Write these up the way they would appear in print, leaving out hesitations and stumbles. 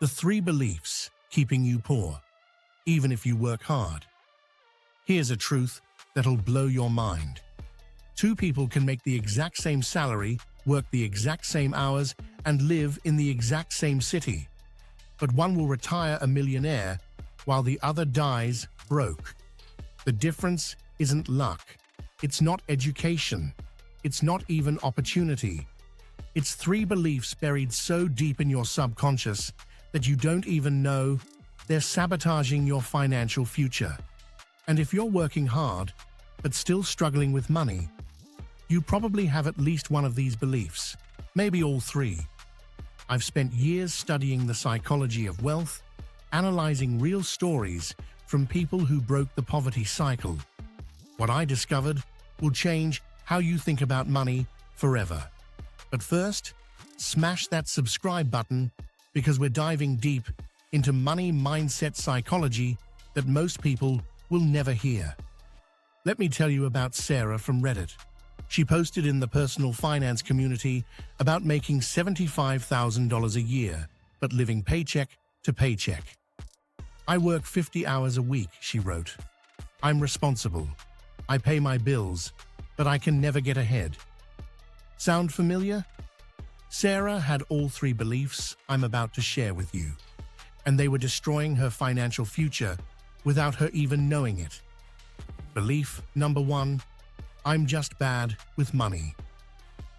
The 3 beliefs keeping you poor, even if you work hard. Here's a truth that'll blow your mind. 2 people can make the exact same salary, work the exact same hours, and live in the exact same city. But one will retire a millionaire while the other dies broke. The difference isn't luck. It's not education. It's not even opportunity. It's 3 beliefs buried so deep in your subconscious that you don't even know they're sabotaging your financial future. And if you're working hard, but still struggling with money, you probably have at least one of these beliefs, maybe all 3. I've spent years studying the psychology of wealth, analyzing real stories from people who broke the poverty cycle. What I discovered will change how you think about money forever. But first, smash that subscribe button because we're diving deep into money mindset psychology that most people will never hear. Let me tell you about Sarah from Reddit. She posted in the personal finance community about making $75,000 a year, but living paycheck to paycheck. I work 50 hours a week, she wrote. I'm responsible. I pay my bills, but I can never get ahead. Sound familiar? Sarah had all 3 beliefs I'm about to share with you, and they were destroying her financial future without her even knowing it. Belief number 1, I'm just bad with money.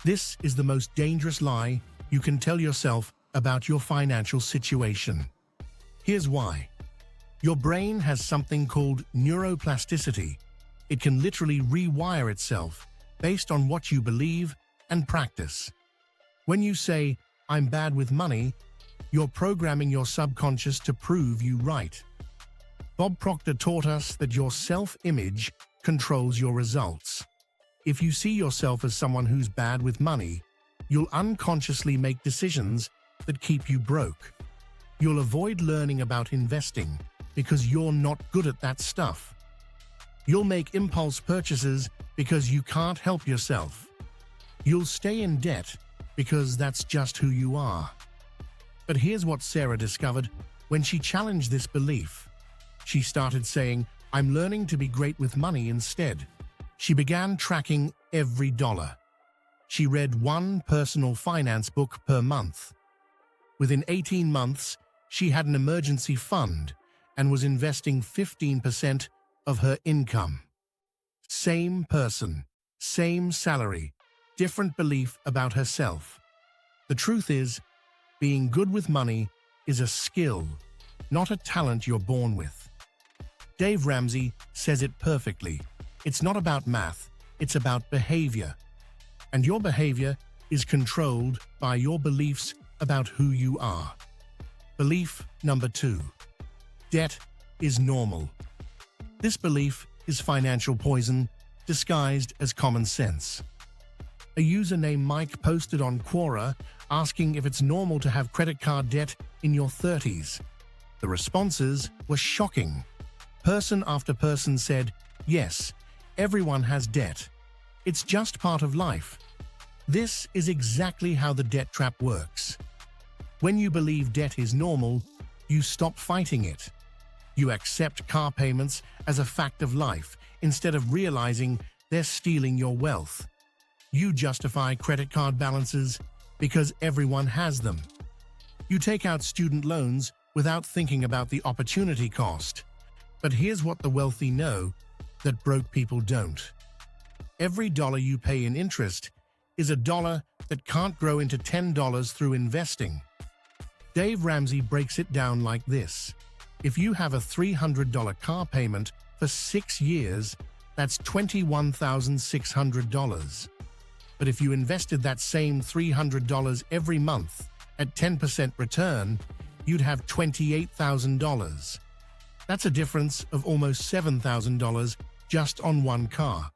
This is the most dangerous lie you can tell yourself about your financial situation. Here's why. Your brain has something called neuroplasticity. It can literally rewire itself based on what you believe and practice. When you say, I'm bad with money, you're programming your subconscious to prove you right. Bob Proctor taught us that your self-image controls your results. If you see yourself as someone who's bad with money, you'll unconsciously make decisions that keep you broke. You'll avoid learning about investing because you're not good at that stuff. You'll make impulse purchases because you can't help yourself. You'll stay in debt because that's just who you are. But here's what Sarah discovered when she challenged this belief. She started saying, I'm learning to be great with money instead. She began tracking every dollar. She read 1 personal finance book per month. Within 18 months, she had an emergency fund and was investing 15% of her income. Same person, same salary, different belief about herself. The truth is, being good with money is a skill, not a talent you're born with. Dave Ramsey says it perfectly. It's not about math, it's about behavior. And your behavior is controlled by your beliefs about who you are. Belief number 2. Debt is normal. This belief is financial poison disguised as common sense. A user named Mike posted on Quora asking if it's normal to have credit card debt in your 30s. The responses were shocking. Person after person said, yes, everyone has debt. It's just part of life. This is exactly how the debt trap works. When you believe debt is normal, you stop fighting it. You accept car payments as a fact of life instead of realizing they're stealing your wealth. You justify credit card balances because everyone has them. You take out student loans without thinking about the opportunity cost. But here's what the wealthy know that broke people don't. Every dollar you pay in interest is a dollar that can't grow into $10 through investing. Dave Ramsey breaks it down like this. If you have a $300 car payment for 6 years, that's $21,600. But if you invested that same $300 every month at 10% return, you'd have $28,000. That's a difference of almost $7,000 just on one car.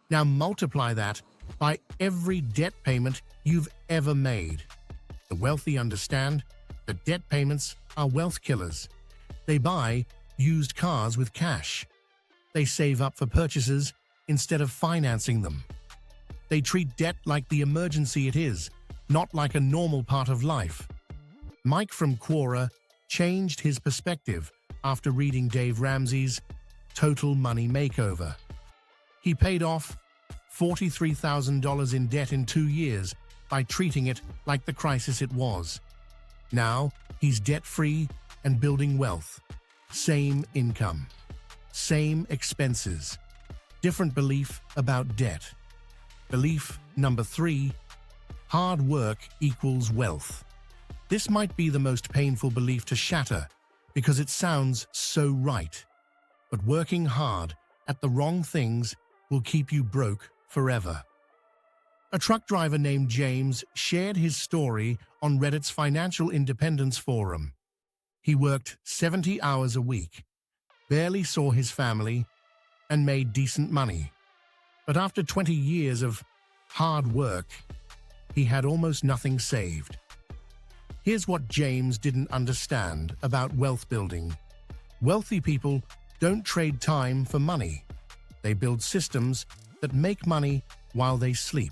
Now multiply that by every debt payment you've ever made. The wealthy understand that debt payments are wealth killers. They buy used cars with cash. They save up for purchases instead of financing them. They treat debt like the emergency it is, not like a normal part of life. Mike from Quora changed his perspective after reading Dave Ramsey's Total Money Makeover. He paid off $43,000 in debt in 2 years by treating it like the crisis it was. Now, he's debt-free and building wealth. Same income, same expenses, different belief about debt. Belief number 3, hard work equals wealth. This might be the most painful belief to shatter because it sounds so right. But working hard at the wrong things will keep you broke forever. A truck driver named James shared his story on Reddit's Financial Independence Forum. He worked 70 hours a week, barely saw his family, and made decent money. But after 20 years of hard work, he had almost nothing saved. Here's what James didn't understand about wealth building. Wealthy people don't trade time for money. They build systems that make money while they sleep.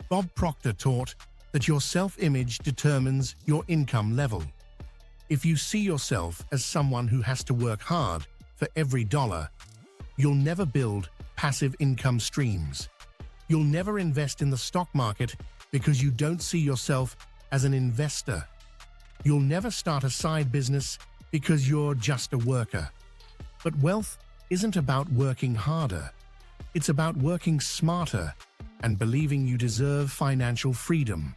Bob Proctor taught that your self-image determines your income level. If you see yourself as someone who has to work hard for every dollar, you'll never build passive income streams. You'll never invest in the stock market because you don't see yourself as an investor. You'll never start a side business because you're just a worker. But wealth isn't about working harder. It's about working smarter and believing you deserve financial freedom.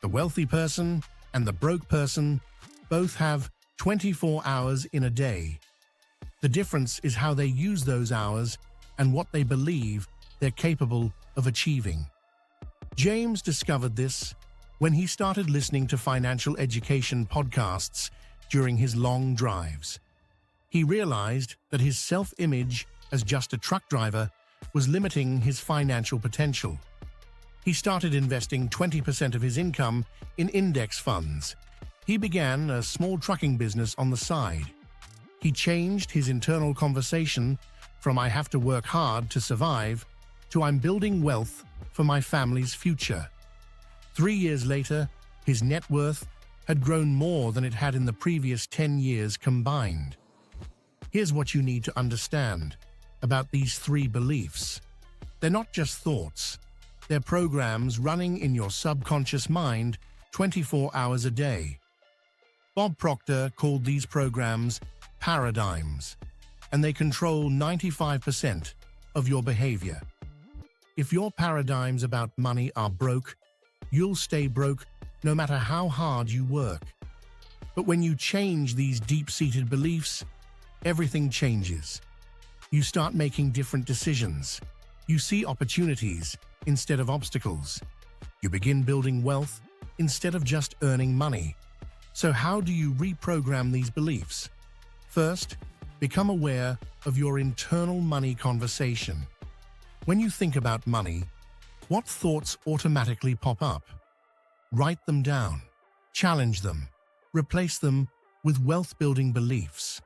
The wealthy person and the broke person both have 24 hours in a day. The difference is how they use those hours and what they believe they're capable of achieving. James discovered this when he started listening to financial education podcasts during his long drives. He realized that his self-image as just a truck driver was limiting his financial potential. He started investing 20% of his income in index funds. He began a small trucking business on the side. He changed his internal conversation from "I have to work hard to survive" to "I'm building wealth for my family's future." 3 years later, his net worth had grown more than it had in the previous 10 years combined. Here's what you need to understand about these 3 beliefs. They're not just thoughts. They're programs running in your subconscious mind 24 hours a day. Bob Proctor called these programs paradigms, and they control 95% of your behavior. If your paradigms about money are broke, you'll stay broke no matter how hard you work. But when you change these deep-seated beliefs, everything changes. You start making different decisions. You see opportunities instead of obstacles. You begin building wealth instead of just earning money. So how do you reprogram these beliefs? First, become aware of your internal money conversation. When you think about money, what thoughts automatically pop up? Write them down, challenge them, replace them with wealth-building beliefs.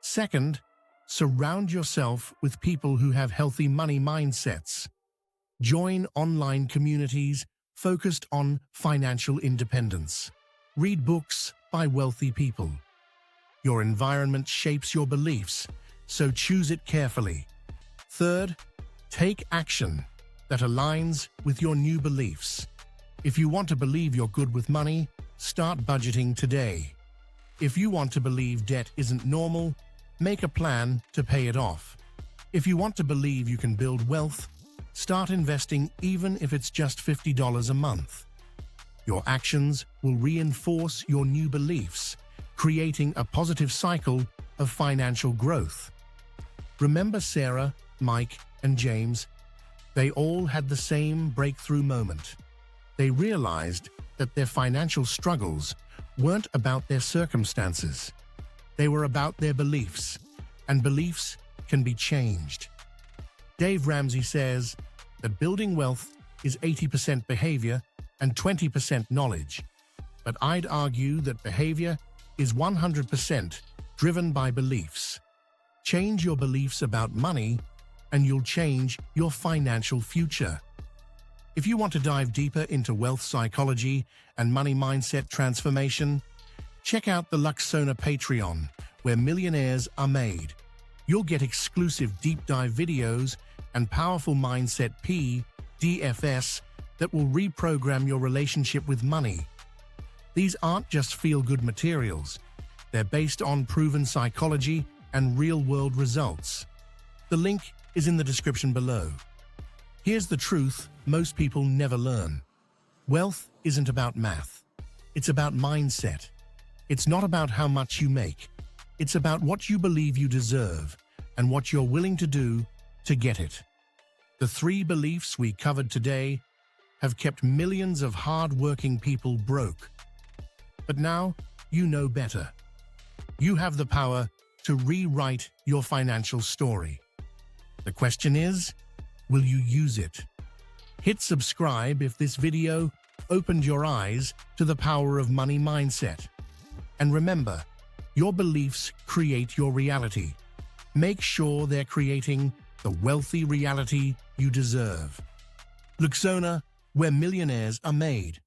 Second, surround yourself with people who have healthy money mindsets. Join online communities focused on financial independence. Read books by wealthy people. Your environment shapes your beliefs, so choose it carefully. Third, take action that aligns with your new beliefs. If you want to believe you're good with money, start budgeting today. If you want to believe debt isn't normal, make a plan to pay it off. If you want to believe you can build wealth, start investing even if it's just $50 a month. Your actions will reinforce your new beliefs, creating a positive cycle of financial growth. Remember Sarah, Mike, and James? They all had the same breakthrough moment. They realized that their financial struggles weren't about their circumstances. They were about their beliefs, and beliefs can be changed. Dave Ramsey says that building wealth is 80% behavior and 20% knowledge, but I'd argue that behavior is 100% driven by beliefs. Change your beliefs about money, and you'll change your financial future. If you want to dive deeper into wealth psychology and money mindset transformation, check out the Luxona Patreon, where millionaires are made. You'll get exclusive deep dive videos and powerful mindset PDFS that will reprogram your relationship with money. These aren't just feel-good materials. They're based on proven psychology and real-world results. The link is in the description below. Here's the truth most people never learn. Wealth isn't about math. It's about mindset. It's not about how much you make. It's about what you believe you deserve and what you're willing to do to get it. The 3 beliefs we covered today have kept millions of hard-working people broke. But now you know better. You have the power to rewrite your financial story. The question is, will you use it? Hit subscribe if this video opened your eyes to the power of money mindset. And remember, your beliefs create your reality. Make sure they're creating the wealthy reality you deserve. Luxona, where millionaires are made.